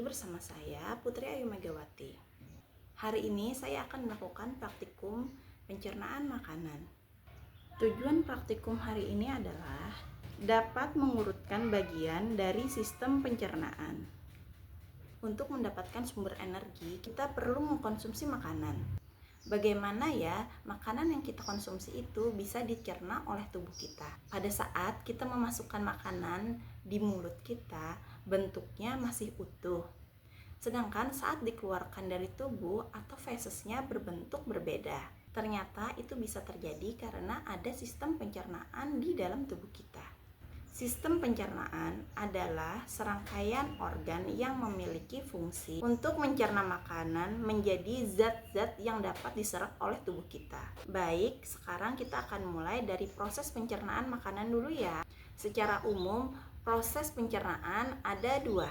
bersama saya Putri Ayu Megawati. Hari ini saya akan melakukan praktikum pencernaan makanan. Tujuan praktikum hari ini adalah dapat mengurutkan bagian dari sistem pencernaan. Untuk mendapatkan sumber energi, kita perlu mengkonsumsi makanan. Bagaimana ya makanan yang kita konsumsi itu bisa dicerna oleh tubuh kita? Pada saat kita memasukkan makanan di mulut kita, bentuknya masih utuh. Sedangkan saat dikeluarkan dari tubuh atau fesesnya berbentuk berbeda. Ternyata itu bisa terjadi karena ada sistem pencernaan di dalam tubuh kita. Sistem pencernaan adalah serangkaian organ yang memiliki fungsi untuk mencerna makanan menjadi zat-zat yang dapat diserap oleh tubuh kita. Baik, sekarang kita akan mulai dari proses pencernaan makanan dulu ya. Secara umum, proses pencernaan ada dua.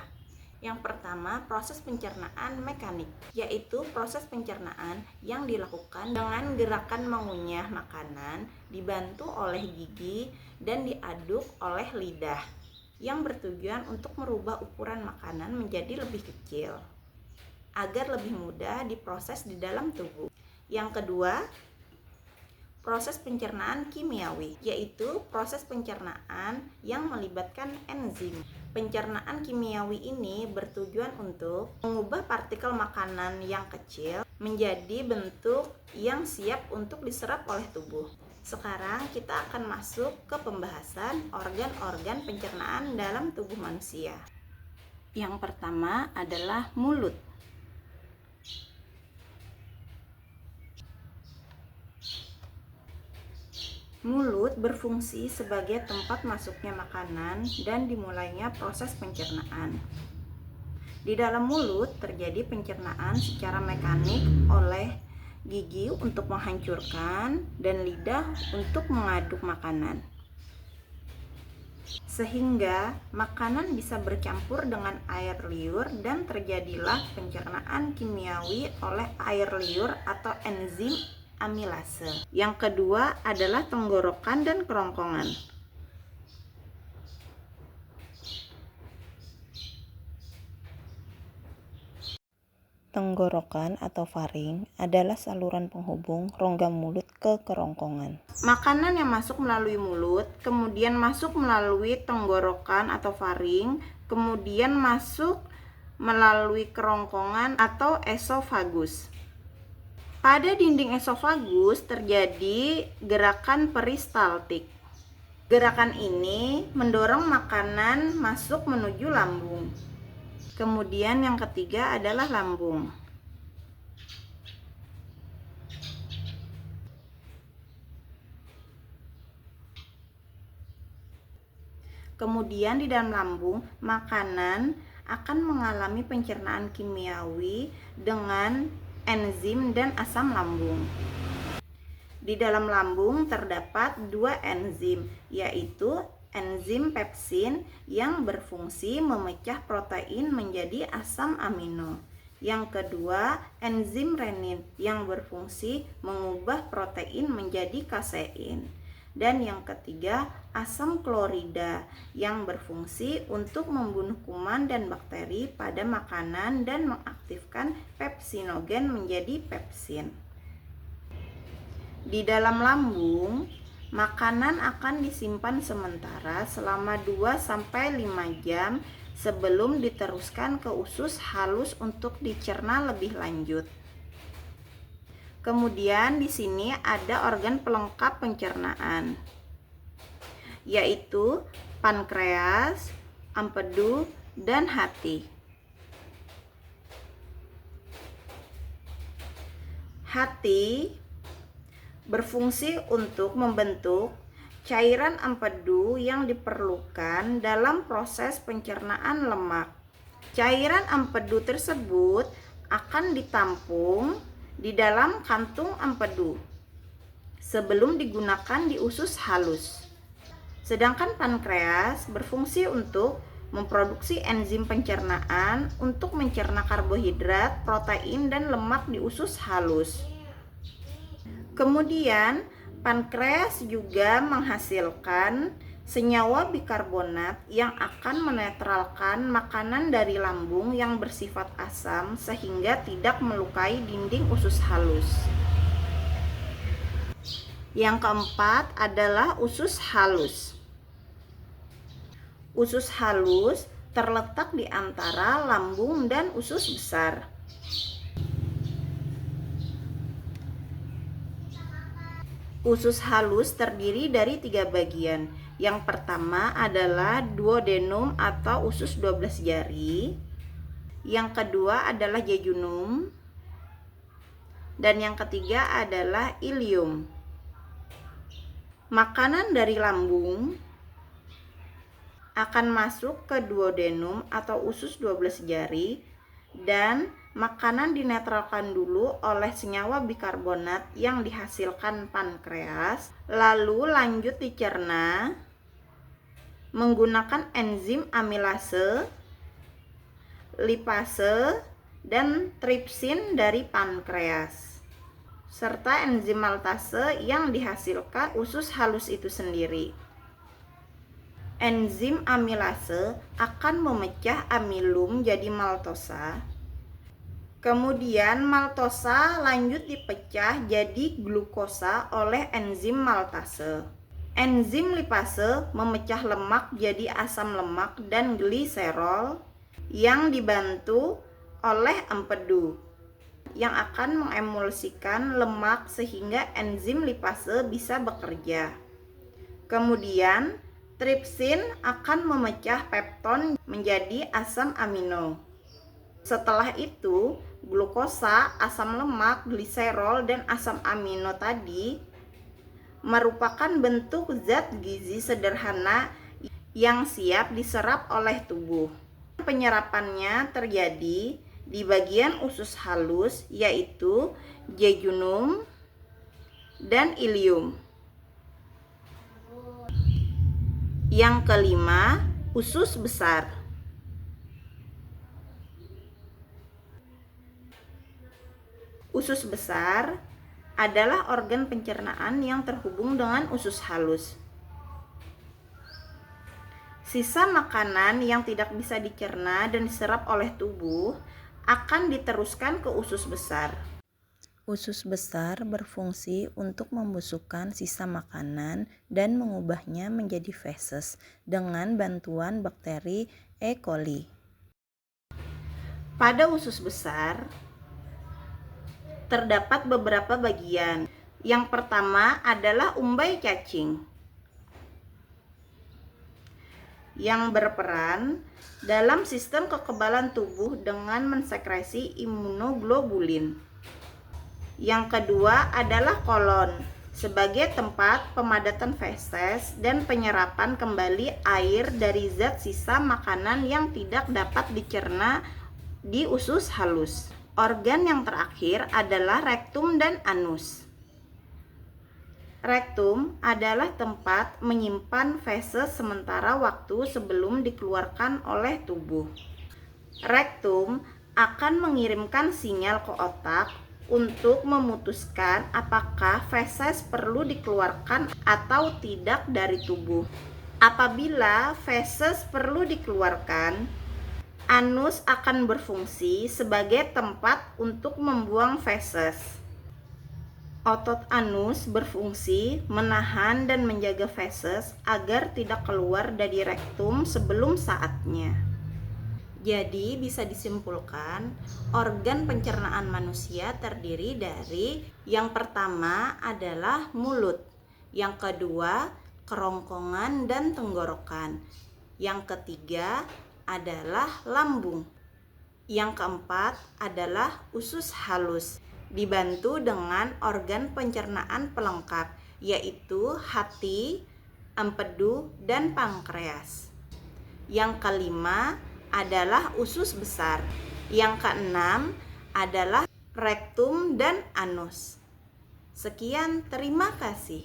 Yang pertama, proses pencernaan mekanik, yaitu proses pencernaan yang dilakukan dengan gerakan mengunyah makanan dibantu oleh gigi dan diaduk oleh lidah, yang bertujuan untuk merubah ukuran makanan menjadi lebih kecil agar lebih mudah diproses di dalam tubuh. Yang kedua, proses pencernaan kimiawi, yaitu proses pencernaan yang melibatkan enzim. Pencernaan kimiawi ini bertujuan untuk mengubah partikel makanan yang kecil menjadi bentuk yang siap untuk diserap oleh tubuh. Sekarang kita akan masuk ke pembahasan organ-organ pencernaan dalam tubuh manusia. Yang pertama adalah mulut. Mulut berfungsi sebagai tempat masuknya makanan dan dimulainya proses pencernaan. Di dalam mulut terjadi pencernaan secara mekanik oleh gigi untuk menghancurkan dan lidah untuk mengaduk makanan. Sehingga makanan bisa bercampur dengan air liur dan terjadilah pencernaan kimiawi oleh air liur atau enzim amilase. Yang kedua adalah tenggorokan dan kerongkongan. Tenggorokan atau faring adalah saluran penghubung rongga mulut ke kerongkongan. Makanan yang masuk melalui mulut, kemudian masuk melalui tenggorokan atau faring, kemudian masuk melalui kerongkongan atau esofagus. Pada dinding esofagus terjadi gerakan peristaltik. Gerakan ini mendorong makanan masuk menuju lambung. Kemudian yang ketiga adalah lambung. Kemudian di dalam lambung, makanan akan mengalami pencernaan kimiawi dengan enzim dan asam lambung. Di dalam lambung terdapat dua enzim, yaitu enzim pepsin yang berfungsi memecah protein menjadi asam amino. Yang kedua, enzim renin yang berfungsi mengubah protein menjadi kasein. Dan yang ketiga, asam klorida yang berfungsi untuk membunuh kuman dan bakteri pada makanan dan mengaktifkan pepsinogen menjadi pepsin. Di dalam lambung, makanan akan disimpan sementara selama 2-5 jam sebelum diteruskan ke usus halus untuk dicerna lebih lanjut. Kemudian di sini ada organ pelengkap pencernaan, yaitu pankreas, empedu, dan hati. Hati berfungsi untuk membentuk cairan empedu yang diperlukan dalam proses pencernaan lemak. Cairan empedu tersebut akan ditampung di dalam kantung empedu sebelum digunakan di usus halus. Sedangkan pankreas berfungsi untuk memproduksi enzim pencernaan untuk mencerna karbohidrat, protein, dan lemak di usus halus. Kemudian pankreas juga menghasilkan senyawa bikarbonat yang akan menetralkan makanan dari lambung yang bersifat asam sehingga tidak melukai dinding usus halus. Yang keempat adalah usus halus. Usus halus terletak di antara lambung dan usus besar. Usus halus terdiri dari 3 bagian. Yang pertama adalah duodenum atau usus 12 jari. Yang kedua adalah jejunum. Dan yang ketiga adalah ilium. Makanan dari lambung akan masuk ke duodenum atau usus 12 jari dan makanan dinetralkan dulu oleh senyawa bikarbonat yang dihasilkan pankreas, lalu lanjut dicerna menggunakan enzim amilase, lipase, dan tripsin dari pankreas, serta enzim maltase yang dihasilkan usus halus itu sendiri. Enzim amilase akan memecah amilum jadi maltosa. Kemudian maltosa lanjut dipecah jadi glukosa oleh enzim maltase. Enzim lipase memecah lemak jadi asam lemak dan gliserol yang dibantu oleh empedu yang akan mengemulsikan lemak sehingga enzim lipase bisa bekerja. Kemudian tripsin akan memecah pepton menjadi asam amino. Setelah itu, glukosa, asam lemak, gliserol, dan asam amino tadi merupakan bentuk zat gizi sederhana yang siap diserap oleh tubuh. Penyerapannya terjadi di bagian usus halus, yaitu jejunum dan ilium. Yang kelima, usus besar. Usus besar adalah organ pencernaan yang terhubung dengan usus halus. Sisa makanan yang tidak bisa dicerna dan diserap oleh tubuh akan diteruskan ke usus besar. Usus besar berfungsi untuk membusukkan sisa makanan dan mengubahnya menjadi feses dengan bantuan bakteri E. coli. Pada usus besar terdapat beberapa bagian. Yang pertama adalah umbai cacing yang berperan dalam sistem kekebalan tubuh dengan mensekresi imunoglobulin. Yang kedua adalah kolon sebagai tempat pemadatan feses dan penyerapan kembali air dari zat sisa makanan yang tidak dapat dicerna di usus halus. Organ yang terakhir adalah rektum dan anus. Rektum adalah tempat menyimpan feses sementara waktu sebelum dikeluarkan oleh tubuh. Rektum akan mengirimkan sinyal ke otak untuk memutuskan apakah feses perlu dikeluarkan atau tidak dari tubuh. Apabila feses perlu dikeluarkan, anus akan berfungsi sebagai tempat untuk membuang feses. Otot anus berfungsi menahan dan menjaga feses agar tidak keluar dari rektum sebelum saatnya. Jadi bisa disimpulkan, organ pencernaan manusia terdiri dari yang pertama adalah mulut, yang kedua kerongkongan dan tenggorokan, yang ketiga adalah lambung, yang keempat adalah usus halus, dibantu dengan organ pencernaan pelengkap, yaitu hati, empedu, dan pankreas. Yang kelima adalah usus besar. Yang keenam adalah rektum dan anus. Sekian, terima kasih.